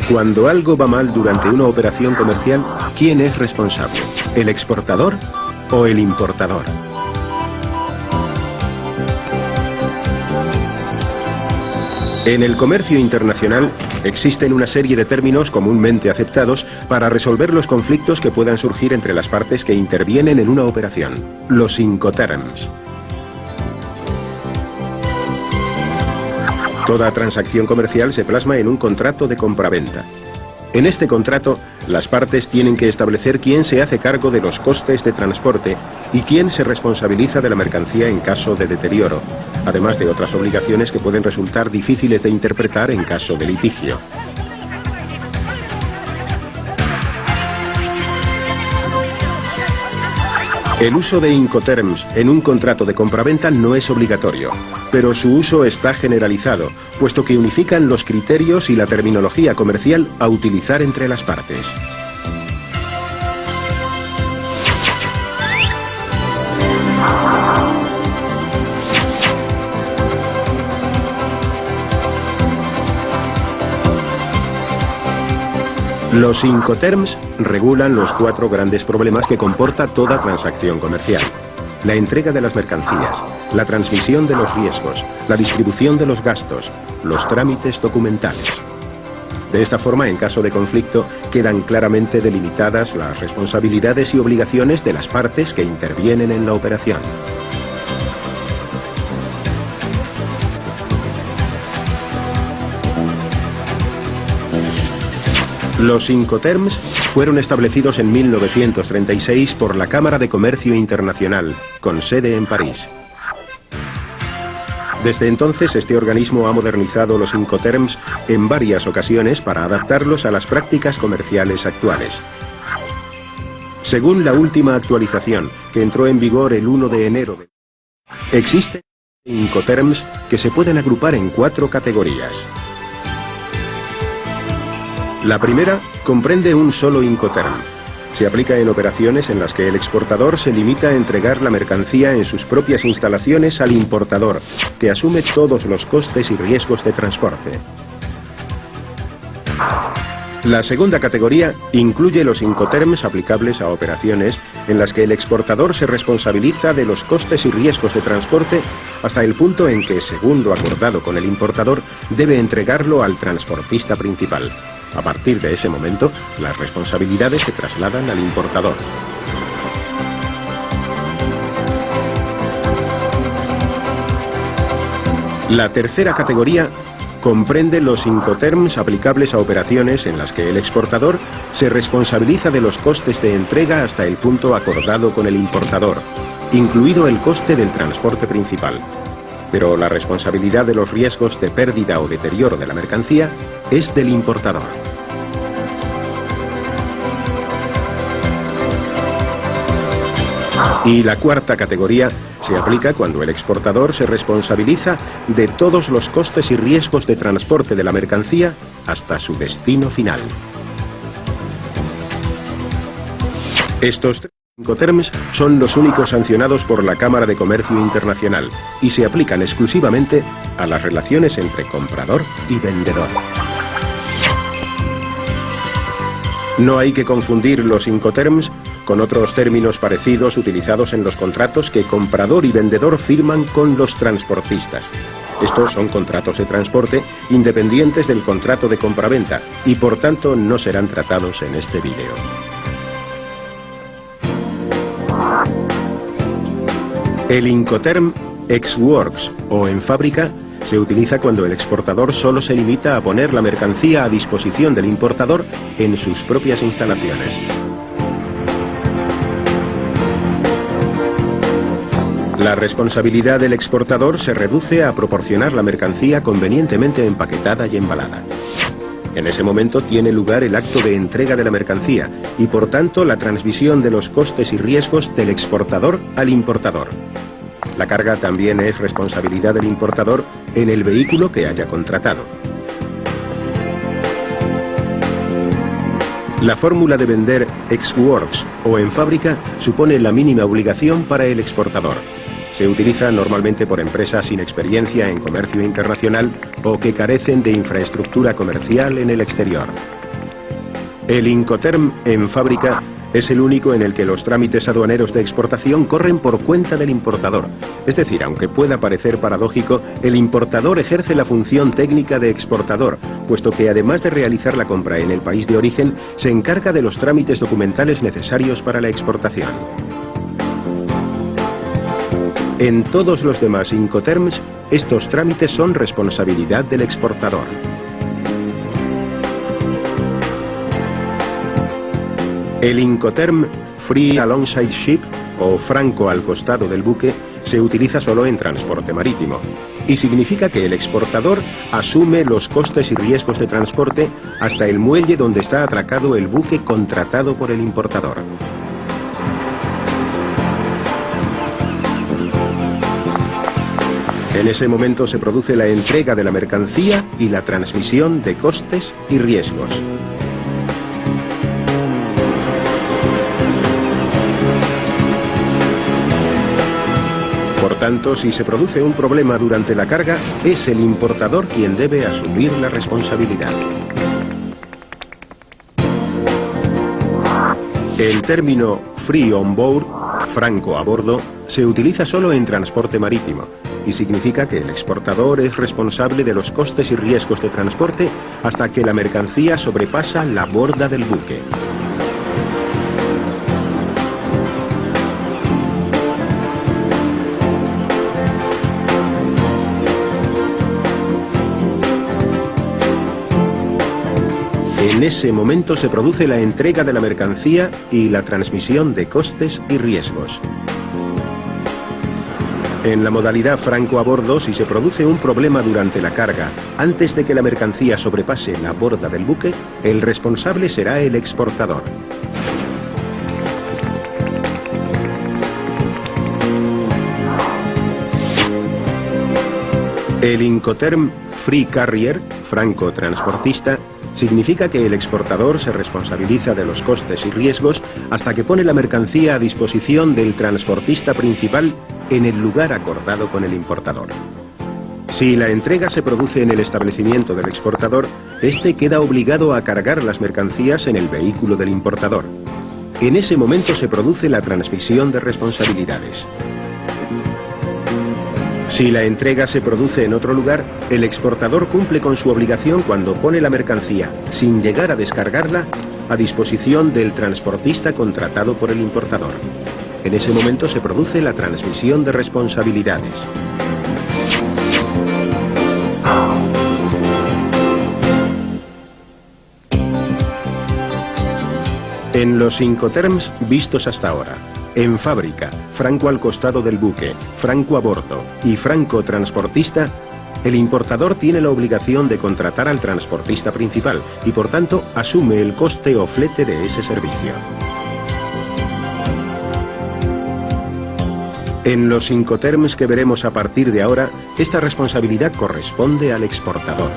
Cuando algo va mal durante una operación comercial, ¿quién es responsable? ¿El exportador o el importador? En el comercio internacional existen una serie de términos comúnmente aceptados para resolver los conflictos que puedan surgir entre las partes que intervienen en una operación, los Incoterms. Toda transacción comercial se plasma en un contrato de compraventa. En este contrato, las partes tienen que establecer quién se hace cargo de los costes de transporte y quién se responsabiliza de la mercancía en caso de deterioro, además de otras obligaciones que pueden resultar difíciles de interpretar en caso de litigio. El uso de Incoterms en un contrato de compraventa no es obligatorio, pero su uso está generalizado, puesto que unifican los criterios y la terminología comercial a utilizar entre las partes. Los Incoterms regulan los 4 grandes problemas que comporta toda transacción comercial: la entrega de las mercancías, la transmisión de los riesgos, la distribución de los gastos, los trámites documentales. De esta forma, en caso de conflicto, quedan claramente delimitadas las responsabilidades y obligaciones de las partes que intervienen en la operación. Los Incoterms fueron establecidos en 1936 por la Cámara de Comercio Internacional, con sede en París. Desde entonces, este organismo ha modernizado los Incoterms en varias ocasiones para adaptarlos a las prácticas comerciales actuales. Según la última actualización, que entró en vigor el 1 de enero, existen Incoterms que se pueden agrupar en 4 categorías. La primera comprende un solo Incoterm. Se aplica en operaciones en las que el exportador se limita a entregar la mercancía en sus propias instalaciones al importador, que asume todos los costes y riesgos de transporte. La segunda categoría incluye los Incoterms aplicables a operaciones en las que el exportador se responsabiliza de los costes y riesgos de transporte hasta el punto en que, según lo acordado con el importador, debe entregarlo al transportista principal. A partir de ese momento, las responsabilidades se trasladan al importador. La tercera categoría comprende los Incoterms aplicables a operaciones en las que el exportador se responsabiliza de los costes de entrega hasta el punto acordado con el importador, incluido el coste del transporte principal. Pero la responsabilidad de los riesgos de pérdida o deterioro de la mercancía es del importador. Y la cuarta categoría se aplica cuando el exportador se responsabiliza de todos los costes y riesgos de transporte de la mercancía hasta su destino final. Estos 3 Incoterms son los únicos sancionados por la Cámara de Comercio Internacional y se aplican exclusivamente a las relaciones entre comprador y vendedor. No hay que confundir los Incoterms con otros términos parecidos utilizados en los contratos que comprador y vendedor firman con los transportistas. Estos son contratos de transporte independientes del contrato de compraventa y por tanto no serán tratados en este vídeo. El Incoterm ex works o en fábrica se utiliza cuando el exportador solo se limita a poner la mercancía a disposición del importador en sus propias instalaciones. La responsabilidad del exportador se reduce a proporcionar la mercancía convenientemente empaquetada y embalada. En ese momento tiene lugar el acto de entrega de la mercancía y por tanto la transmisión de los costes y riesgos del exportador al importador. La carga también es responsabilidad del importador en el vehículo que haya contratado. La fórmula de vender ex works o en fábrica supone la mínima obligación para el exportador. Se utiliza normalmente por empresas sin experiencia en comercio internacional o que carecen de infraestructura comercial en el exterior. El Incoterm en fábrica es el único en el que los trámites aduaneros de exportación corren por cuenta del importador. Es decir, aunque pueda parecer paradójico, el importador ejerce la función técnica de exportador, puesto que además de realizar la compra en el país de origen, se encarga de los trámites documentales necesarios para la exportación. En todos los demás Incoterms, estos trámites son responsabilidad del exportador. El Incoterm Free Alongside Ship, o franco al costado del buque, se utiliza solo en transporte marítimo y significa que el exportador asume los costes y riesgos de transporte hasta el muelle donde está atracado el buque contratado por el importador. En ese momento se produce la entrega de la mercancía y la transmisión de costes y riesgos. Por tanto, si se produce un problema durante la carga, es el importador quien debe asumir la responsabilidad. El término free on board, franco a bordo, se utiliza solo en transporte marítimo y significa que el exportador es responsable de los costes y riesgos de transporte hasta que la mercancía sobrepasa la borda del buque. En ese momento se produce la entrega de la mercancía y la transmisión de costes y riesgos. En la modalidad franco a bordo, si se produce un problema durante la carga, antes de que la mercancía sobrepase la borda del buque, el responsable será el exportador. El Incoterm Free Carrier, franco transportista, significa que el exportador se responsabiliza de los costes y riesgos hasta que pone la mercancía a disposición del transportista principal en el lugar acordado con el importador. Si la entrega se produce en el establecimiento del exportador, este queda obligado a cargar las mercancías en el vehículo del importador. En ese momento se produce la transmisión de responsabilidades. Si la entrega se produce en otro lugar, el exportador cumple con su obligación cuando pone la mercancía, sin llegar a descargarla, a disposición del transportista contratado por el importador. En ese momento se produce la transmisión de responsabilidades. En los Incoterms vistos hasta ahora, en fábrica, franco al costado del buque, franco a bordo y franco transportista, el importador tiene la obligación de contratar al transportista principal y por tanto asume el coste o flete de ese servicio. En los Incoterms que veremos a partir de ahora, esta responsabilidad corresponde al exportador.